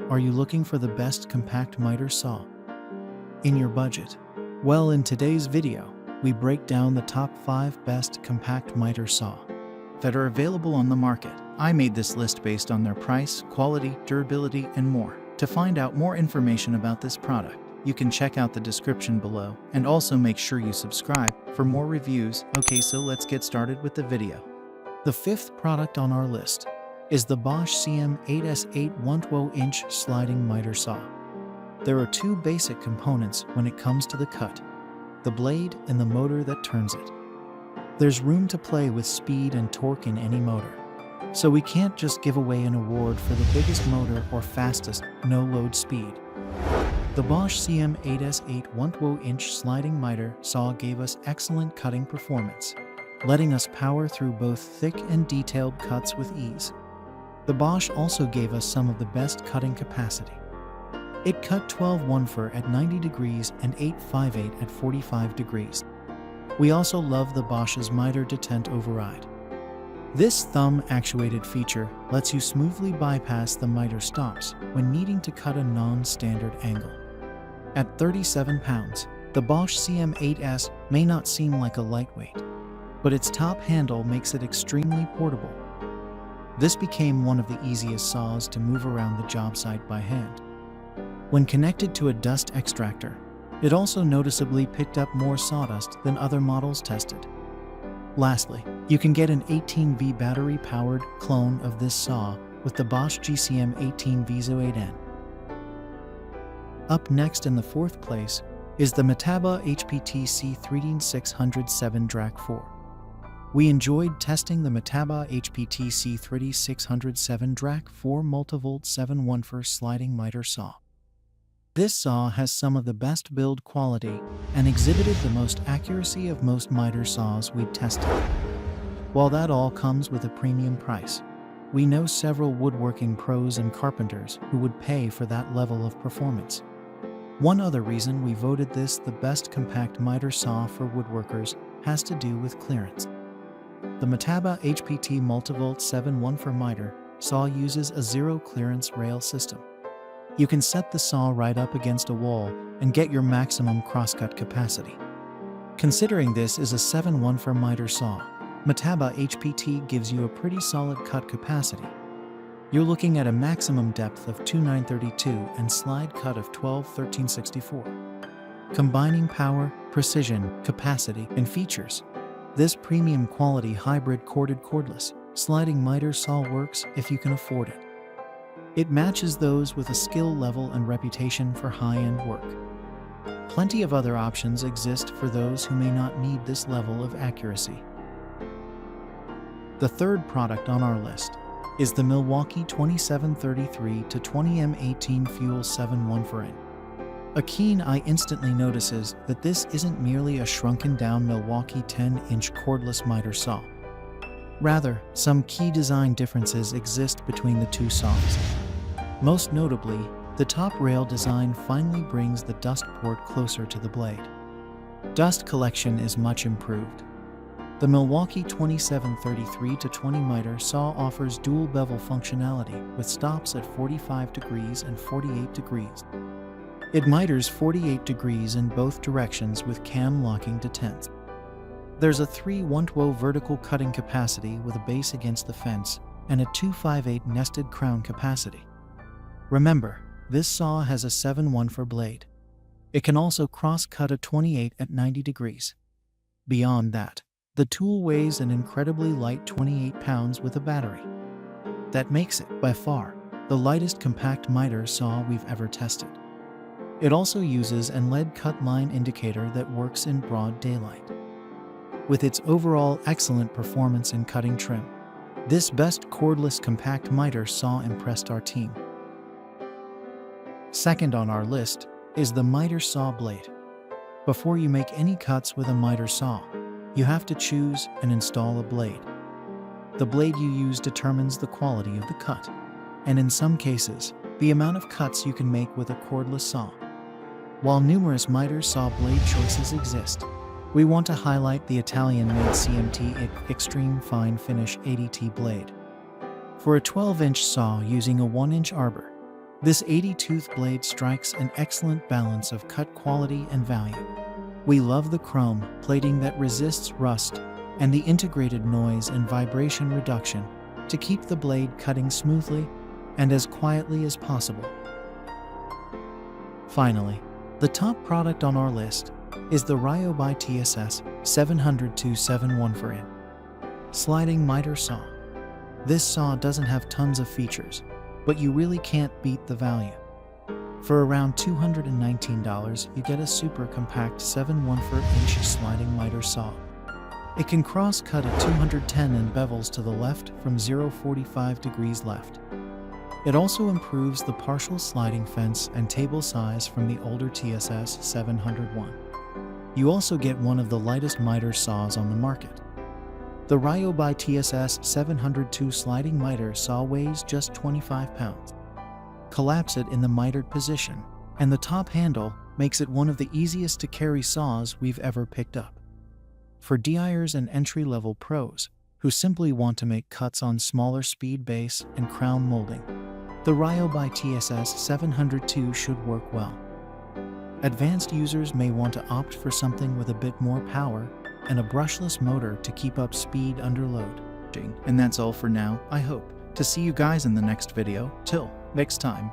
Are you looking for the best compact miter saw in your budget? Well, in today's video, we break down the top 5 best compact miter saw that are available on the market. I made this list based on their price, quality, durability, and more. To find out more information about this product, you can check out the description below, and also make sure you subscribe for more reviews. Okay, so let's get started with the video. The 5th product on our list is the Bosch CM8S8 1/12-inch sliding miter saw. There are 2 basic components when it comes to the cut: the blade and the motor that turns it. There's room to play with speed and torque in any motor, so we can't just give away an award for the biggest motor or fastest no-load speed. The Bosch CM8S8 1/12-inch sliding miter saw gave us excellent cutting performance, letting us power through both thick and detailed cuts with ease. The Bosch also gave us some of the best cutting capacity. It cut 12-1/4 at 90 degrees and 8/5/8 at 45 degrees. We also love the Bosch's miter detent override. This thumb-actuated feature lets you smoothly bypass the miter stops when needing to cut a non-standard angle. At 37 pounds, the Bosch CM8S may not seem like a lightweight, but its top handle makes it extremely portable. This became one of the easiest saws to move around the job site by hand. When connected to a dust extractor, it also noticeably picked up more sawdust than other models tested. Lastly, you can get an 18V battery-powered clone of this saw with the Bosch GCM 18V08N. Up next in the 4th place is the Metabo HPT C3607DRAQ4. We enjoyed testing the Metabo HPT C3607DRAQ4 multivolt 7/1/4 sliding miter saw. This saw has some of the best build quality and exhibited the most accuracy of most miter saws we've tested. While that all comes with a premium price, we know several woodworking pros and carpenters who would pay for that level of performance. One other reason we voted this the best compact miter saw for woodworkers has to do with clearance. The Metabo HPT multivolt 7/1/4 miter saw uses a zero clearance rail system. You can set the saw right up against a wall and get your maximum crosscut capacity. Considering this is a 7/1/4 miter saw, Metabo HPT gives you a pretty solid cut capacity. You're looking at a maximum depth of 2,932 and slide cut of 12,1364. Combining power, precision, capacity, and features, this premium quality hybrid corded cordless sliding miter saw works if you can afford it. It matches those with a skill level and reputation for high-end work. Plenty of other options exist for those who may not need this level of accuracy. The 3rd product on our list is the Milwaukee 2733-20 M18 Fuel 7/1/4N. A keen eye instantly notices that this isn't merely a shrunken-down Milwaukee 10-inch cordless miter saw. Rather, some key design differences exist between the 2 saws. Most notably, the top rail design finally brings the dust port closer to the blade. Dust collection is much improved. The Milwaukee 2733-20 miter saw offers dual bevel functionality with stops at 45 degrees and 48 degrees. It miters 48 degrees in both directions with cam locking detents. There's a 3/1/12 vertical cutting capacity with a base against the fence and a 2/5/8 nested crown capacity. Remember, this saw has a 7/1/4 blade. It can also cross-cut a 28 at 90 degrees. Beyond that, the tool weighs an incredibly light 28 pounds with a battery. That makes it, by far, the lightest compact miter saw we've ever tested. It also uses an LED cut line indicator that works in broad daylight. With its overall excellent performance in cutting trim, this best cordless compact miter saw impressed our team. Second on our list is the miter saw blade. Before you make any cuts with a miter saw, you have to choose and install a blade. The blade you use determines the quality of the cut, and in some cases, the amount of cuts you can make with a cordless saw. While numerous miter saw blade choices exist, we want to highlight the Italian-made CMT Extreme Fine Finish 80T blade. For a 12-inch saw using a 1-inch arbor, This 80-tooth blade strikes an excellent balance of cut quality and value. We love the chrome plating that resists rust and the integrated noise and vibration reduction to keep the blade cutting smoothly and as quietly as possible. Finally, the top product on our list is the Ryobi TSS 700-271 sliding miter saw. This saw doesn't have tons of features, but you really can't beat the value. For around $219, you get a super compact 7/1/4" sliding miter saw. It can cross-cut at 210 and bevels to the left from 0.45 degrees left. It also improves the partial sliding fence and table size from the older TSS 701. You also get one of the lightest miter saws on the market. The Ryobi TSS 702 sliding miter saw weighs just 25 pounds. Collapse it in the mitered position, and the top handle makes it one of the easiest to carry saws we've ever picked up. For DIers and entry-level pros who simply want to make cuts on smaller speed base and crown molding, the Ryobi TSS 702 should work well. Advanced users may want to opt for something with a bit more power and a brushless motor to keep up speed under load. And that's all for now. I hope to see you guys in the next video. Till next time.